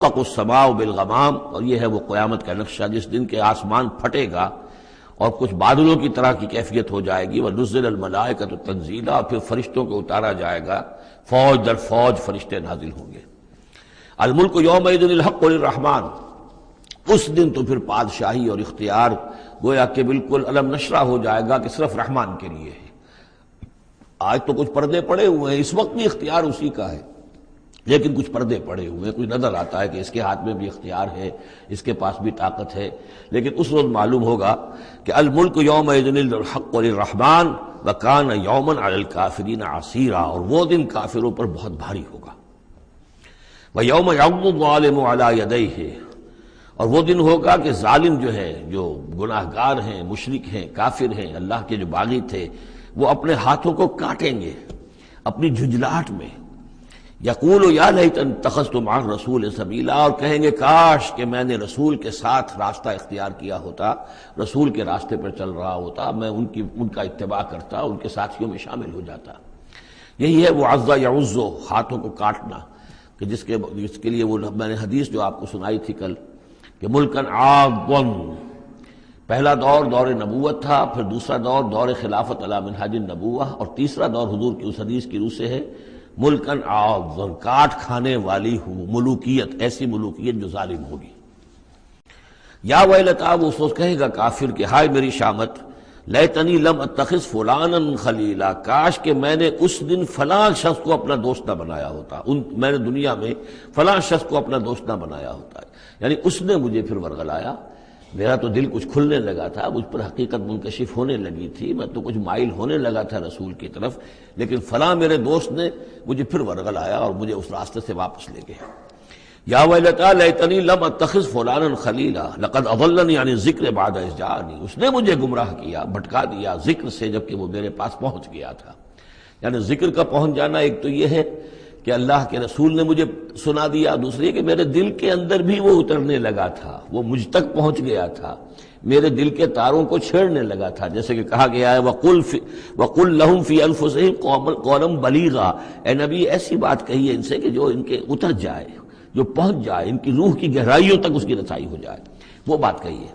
تشقق السماء بالغمام، اور یہ ہے وہ قیامت کا نقشہ جس دن کے آسمان پھٹے گا اور کچھ بادلوں کی طرح کی کیفیت ہو جائے گی، وَنُزِّلَ الْمَلَائِكَةُ تَنزِيلًا، اور پھر فرشتوں کو اتارا جائے گا، فوج در فوج فرشتے نازل ہوں گے۔ الملک یومئذ الحق للرحمن، اس دن تو پھر بادشاہی اور اختیار گویا کہ بالکل علم نشرہ ہو جائے گا کہ صرف رحمان کے لیے ہے۔ آج تو کچھ پردے پڑے ہوئے ہیں، اس وقت بھی اختیار اسی کا ہے، لیکن کچھ پردے پڑے ہوئے ہیں، کچھ نظر آتا ہے کہ اس کے ہاتھ میں بھی اختیار ہے، اس کے پاس بھی طاقت ہے، لیکن اس روز معلوم ہوگا کہ الملک یومئذ الحق للرحمن وکان یوما علی الکافرین عسیرا، اور وہ دن کافروں پر بہت بھاری ہوگا۔ وَيَوْمَ يَعْضُ الظَّالِمُ عَلَى يَدَيْهِ، اور وہ دن ہوگا کہ ظالم جو ہے، جو گناہ گار ہیں، مشرک ہیں، کافر ہیں، اللہ کے جو باغی تھے، وہ اپنے ہاتھوں کو کاٹیں گے اپنی جھنجھلاہٹ میں۔ یقول یا لیتنی اتخذت مع الرسول سبیلا، اور کہیں گے کاش کہ میں نے رسول کے ساتھ راستہ اختیار کیا ہوتا، رسول کے راستے پر چل رہا ہوتا، میں ان کا اتباع کرتا، ان کے ساتھیوں میں شامل ہو جاتا۔ یہی ہے وہ عز یعز، ہاتھوں کو کاٹنا، کہ جس کے لیے وہ میں نے حدیث جو آپ کو سنائی تھی کل کہ ملکن عاضًا، پہلا دور دور نبوت تھا، پھر دوسرا دور دور خلافت علی منہاج النبوہ، اور تیسرا دور حضور کی اس حدیث کی روح سے ہے ملکن عاضًا، کاٹ کھانے والی ملوکیت، ایسی ملوکیت جو ظالم ہوگی۔ یا ویلتا، وہ سوچ کہے گا کافر کہ ہائے میری شامت، لیتنی لم اتخذ فلانا خلیلا، کاش کہ میں نے اس دن فلاں شخص کو اپنا دوست نہ بنایا ہوتا، میں نے دنیا میں فلاں شخص کو اپنا دوست نہ بنایا ہوتا، یعنی اس نے مجھے پھر ورغلایا، میرا تو دل کچھ کھلنے لگا تھا، مجھ پر حقیقت منکشف ہونے لگی تھی، میں تو کچھ مائل ہونے لگا تھا رسول کی طرف، لیکن فلاں میرے دوست نے مجھے پھر ورغلایا اور مجھے اس راستے سے واپس لے گیا۔ یا ویلتا لیتنی لم اتخذ فلانا خلیلا لقد اضلنی عن الذکر بعد اذ جاءنی، اس نے مجھے گمراہ کیا، بھٹکا دیا ذکر سے جبکہ وہ میرے پاس پہنچ گیا تھا۔ یعنی ذکر کا پہنچ جانا ایک تو یہ ہے کہ اللہ کے رسول نے مجھے سنا دیا، دوسری کہ میرے دل کے اندر بھی وہ اترنے لگا تھا، وہ مجھ تک پہنچ گیا تھا، میرے دل کے تاروں کو چھیڑنے لگا تھا، جیسے کہ کہا گیا ہے وَقُلْ لَهُمْ فِي أَنفُسِهِمْ قَوْلًا بَلِيغًا، اے نبی ایسی بات کہیے ان سے کہ جو ان کے اتر جائے، جو پہنچ جائے، ان کی روح کی گہرائیوں تک اس کی رسائی ہو جائے، وہ بات کہیے۔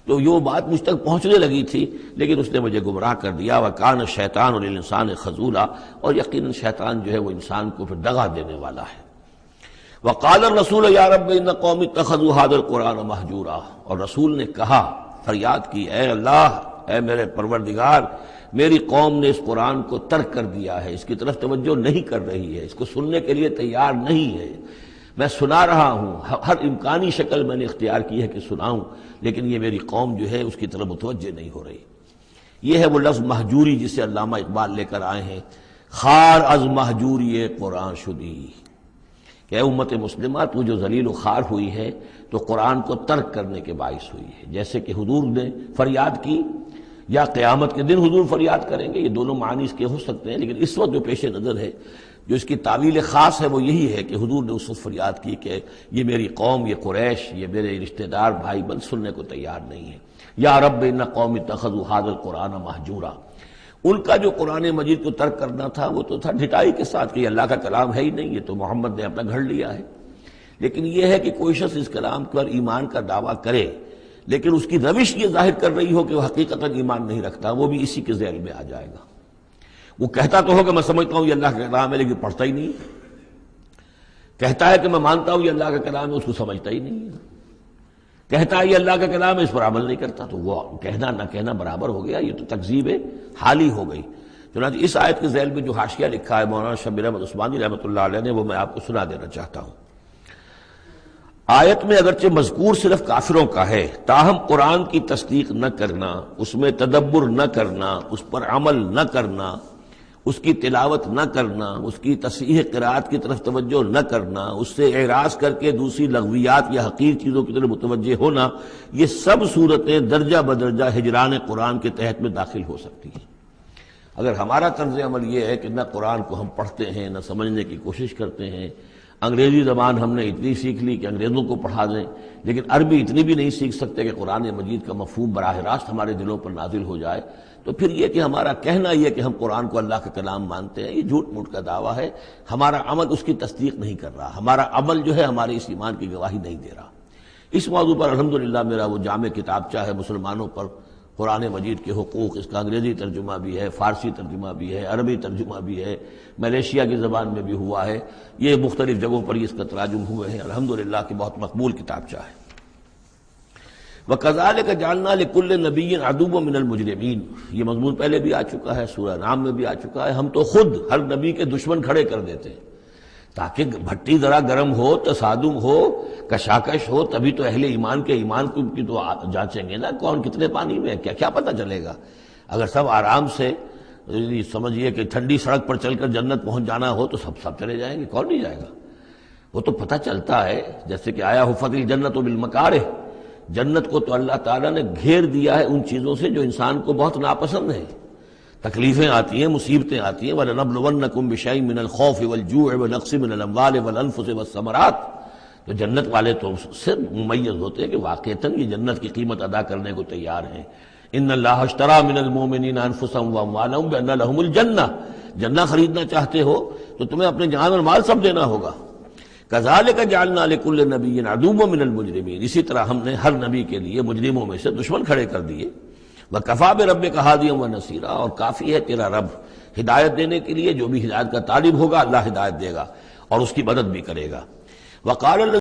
تو یہ بات مجھ تک پہنچنے لگی تھی، لیکن اس نے مجھے گمراہ کر دیا۔ وَكَانَ الشَّيْطَانُ لِلْإِنسَانِ خَذُولًا، اور یقیناً شیطان جو ہے وہ انسان کو پھر دغا دینے والا ہے۔ وَقَالَ الرَّسُولُ يَا رَبِّ إِنَّ قَوْمِي اتَّخَذُوا هَٰذَا الْقُرْآنَ مَهْجُورًا، اور رسول نے کہا، فریاد کی، اے اللہ، اے میرے پروردگار، میری قوم نے اس قرآن کو ترک کر دیا ہے، اس کی طرف توجہ نہیں کر رہی ہے، اس کو سننے کے لیے تیار نہیں ہے۔ میں سنا رہا ہوں، ہر امکانی شکل میں نے اختیار کی ہے کہ سناؤں، لیکن یہ میری قوم جو ہے اس کی طرف متوجہ نہیں ہو رہی۔ یہ ہے وہ لفظ مہجوری جسے علامہ اقبال لے کر آئے ہیں، خار از مہجوری قرآن شدی، کہ اے امت مسلمہ تو جو ذلیل و خوار ہوئی ہے تو قرآن کو ترک کرنے کے باعث ہوئی ہے۔ جیسے کہ حضور نے فریاد کی، یا قیامت کے دن حضور فریاد کریں گے، یہ دونوں معنی اس کے ہو سکتے ہیں، لیکن اس وقت جو پیش نظر ہے، جو اس کی تعویل خاص ہے، وہ یہی ہے کہ حضور نے اس وقت فریاد کی کہ یہ میری قوم، یہ قریش، یہ میرے رشتہ دار بھائی بند سننے کو تیار نہیں ہے۔ یا رب ان قوم اتخذوا هذا القرآن مہجورا، ان کا جو قرآن مجید کو ترک کرنا تھا وہ تو تھا ڈھٹائی کے ساتھ کہ یہ اللہ کا کلام ہے ہی نہیں، یہ تو محمد نے اپنا گھڑ لیا ہے۔ لیکن یہ ہے کہ کوئی شخص اس کلام پر ایمان کا دعویٰ کرے، لیکن اس کی روش یہ ظاہر کر رہی ہو کہ وہ حقیقتاً ایمان نہیں رکھتا، وہ بھی اسی کے ذیل میں آ جائے گا۔ وہ کہتا تو ہو کہ میں سمجھتا ہوں یہ اللہ کا کلام ہے، لیکن پڑھتا ہی نہیں، کہتا ہے کہ میں مانتا ہوں یہ اللہ کا کلام ہے، اس کو سمجھتا ہی نہیں ہے، کہتا ہے یہ اللہ کا کلام ہے، اس پر عمل نہیں کرتا، تو وہ کہنا نہ کہنا برابر ہو گیا، یہ تو تکذیب حالی ہو گئی۔ چنانچہ اس آیت کے ذیل میں جو حاشیہ لکھا ہے مولانا شبیر احمد عثمانی رحمۃ اللہ علیہ نے، وہ میں آپ کو سنا دینا چاہتا ہوں۔ آیت میں اگرچہ مذکور صرف کافروں کا ہے، تاہم قرآن کی تصدیق نہ کرنا، اس میں تدبر نہ کرنا، اس پر عمل نہ کرنا، اس کی تلاوت نہ کرنا، اس کی تصحیح قرات کی طرف توجہ نہ کرنا، اس سے اعراض کر کے دوسری لغویات یا حقیر چیزوں کی طرف متوجہ ہونا، یہ سب صورتیں درجہ بدرجہ ہجران قرآن کے تحت میں داخل ہو سکتی ہیں۔ اگر ہمارا طرز عمل یہ ہے کہ نہ قرآن کو ہم پڑھتے ہیں، نہ سمجھنے کی کوشش کرتے ہیں، انگریزی زبان ہم نے اتنی سیکھ لی کہ انگریزوں کو پڑھا دیں، لیکن عربی اتنی بھی نہیں سیکھ سکتے کہ قرآن مجید کا مفہوم براہ راست ہمارے دلوں پر نازل ہو جائے، تو پھر یہ کہ ہمارا کہنا یہ کہ ہم قرآن کو اللہ کا کلام مانتے ہیں، یہ جھوٹ موٹ کا دعویٰ ہے، ہمارا عمل اس کی تصدیق نہیں کر رہا، ہمارا عمل جو ہے ہمارے اس ایمان کی گواہی نہیں دے رہا۔ اس موضوع پر الحمدللہ میرا وہ جامع کتابچہ ہے مسلمانوں پر قرآن مجید کے حقوق، اس کا انگریزی ترجمہ بھی ہے، فارسی ترجمہ بھی ہے، عربی ترجمہ بھی ہے، ملیشیا کی زبان میں بھی ہوا ہے، یہ مختلف جگہوں پر اس کا تراجم ہوئے ہیں، الحمدللہ کہ بہت مقبول کتابچہ ہے۔ وَكَذَلِكَ جَعَلْنَا لِكُلِّ نَبِيٍّ عَدُوًّا مِّنَ الْمُجْرِمِينَ، یہ مضمون پہلے بھی آ چکا ہے، سورہ نام میں بھی آ چکا ہے۔ ہم تو خود ہر نبی کے دشمن کھڑے کر دیتے ہیں تاکہ بھٹی ذرا گرم ہو، تصادم ہو، کشاکش ہو، تبھی تو اہل ایمان کے ایمان کی تو جانچیں گے نا کون کتنے پانی میں ہے، کیا پتہ چلے گا۔ اگر سب آرام سے سمجھیے کہ ٹھنڈی سڑک پر چل کر جنت پہنچ جانا ہو تو سب چلے جائیں گے، کون نہیں جائے گا؟ وہ تو پتہ چلتا ہے، جیسے کہ آیا حفت الجنت بالمکارہ، جنت کو تو اللہ تعالیٰ نے گھیر دیا ہے ان چیزوں سے جو انسان کو بہت ناپسند ہیں، تکلیفیں آتی ہیں، مصیبتیں آتی ہیں۔ وَلَنَبْلُوَنَّكُمْ بِشَيْءٍ مِّنَ الْخَوْفِ وَالْجُوعِ وَنَقْصٍ مِّنَ الْأَمْوَالِ وَالْأَنفُسِ وَالثَّمَرَاتِ، تو جنت والے تو سے ممیز ہوتے ہیں کہ واقعتاً یہ جنت کی قیمت ادا کرنے کو تیار ہیں۔ ان اللہ اشترى من المؤمنین انفسهم واموالهم بان لهم الجنہ، جنہ خریدنا چاہتے ہو تو تمہیں اپنے جان اور مال سب دینا ہوگا۔ کذالک جعلنا لکل نبی عدوا من المجرمین، اسی طرح ہم نے ہر نبی کے لیے مجرموں میں سے دشمن کھڑے کر دیے۔ وکفی بربک ہادیا ونصیرا، اور کافی ہے تیرا رب ہدایت دینے کے لیے، جو بھی ہدایت کا طالب ہوگا اللہ ہدایت دے گا اور اس کی مدد بھی کرے گا۔ وقال